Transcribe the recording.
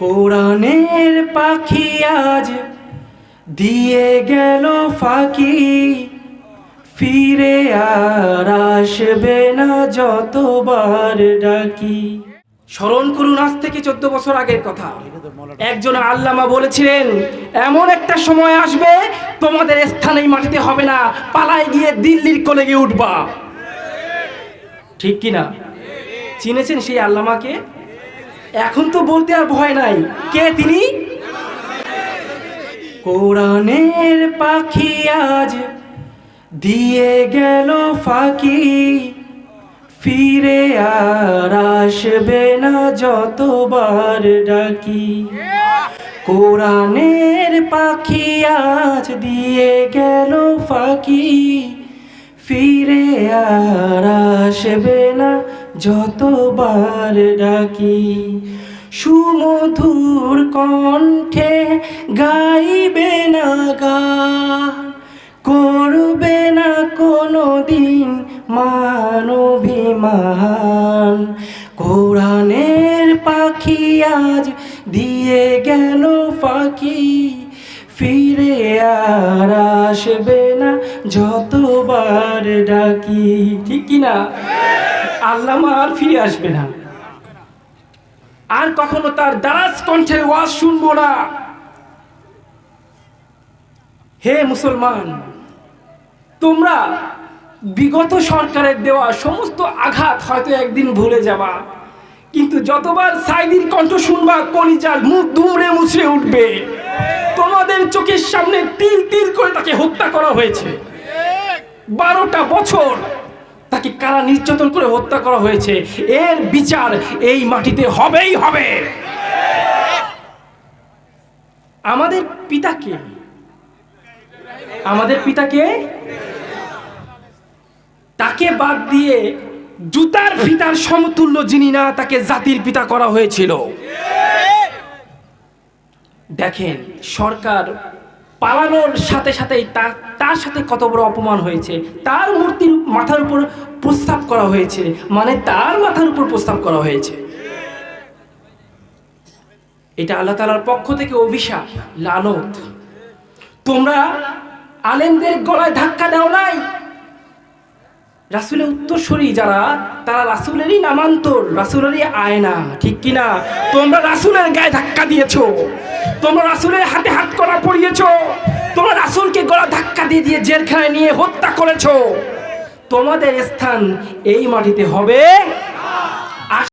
কোরআনের পাখি আজ দিয়ে গেল ফাঁকি, ফিরে আর আসবে না যতবার ডাকি। স্মরণ করুন আজ থেকে 14 বছর আগের কথা। একজন আল্লামা বলেছিলেন, এমন একটা সময় আসবে তোমাদের স্থান এই মাটিতে হবে না, পালায় গিয়ে দিল্লির কলেজে উঠবা। ঠিক কিনা? চিনেছেন সেই আল্লামাকে? এখন তো বলতে আর ভয় নাই। কে তিনি? কোরআনের পাখি আজ দিয়ে গেল ফাঁকি, ফিরে আর আসবে না যতবার ডাকি। কোরআনের পাখি আজ দিয়ে গেল ফাঁকি, ফিরে আর আসবে না যতবার ডাকি। সুমধুর কণ্ঠে গাইবে না গান, করবে না কোনো দিন মানবিমান। কোরআনের পাখি আজ দিয়ে গেল ফাঁকি, ফিরে আর আসবে না যতবার ডাকি। ঠিক কিনা? আল্লামা আর ফিরে আসবে না, আর কখনো তার দারাজ কণ্ঠের ওয়াজ শুনবো না। হে মুসলমান, তোমরা বিগত সরকারের দেওয়া সমস্ত আঘাত হয়তো একদিন ভুলে যাবা, কিন্তু যতবার সাইদির কণ্ঠ শুনবা কলিজার মুখ দুমড়ে মুছড়ে উঠবে। তোমাদের চোখের সামনে তিল তিল করে তাকে হত্যা করা হয়েছে। 12টা বছর তাকে কারা নির্যাতন করে হত্যা করা হয়েছে। এর বিচার এই মাটিতে হবেই হবে। আমাদের পিতাকে, আমাদের পিতাকে তাকে বাদ দিয়ে জুতার পিতার সমতুল্য যিনি না, তাকে জাতির পিতা করা হয়েছিল। দেখেন সরকার পালানোর সাথে সাথেই তার সাথে কত বড় অপমান হয়েছে। তার মূর্তির মাথার উপর প্রস্তাব করা হয়েছে, মানে তার মাথার উপর প্রস্তাব করা হয়েছে। এটা আল্লাহ তাআলার পক্ষ থেকে অভিশাপ, লানত। তোমরা আলেমদের গলায় ধাক্কা দাও নাই। রাসূলের উত্তরসূরি যারা, তারা রাসূলেরই নামান্তর, রাসূলেরই আয়না। ঠিক কিনা? তোমরা রাসূলের গায়ে ধাক্কা দিয়েছো, তোমরা রাসূলের হাতে হাত করা পরিয়েছো, তোমরা রাসূলকে গলা ধাক্কা দিয়ে দিয়ে জেলখানায় নিয়ে হত্যা করেছো। তোমাদের স্থান এই মাটিতে হবে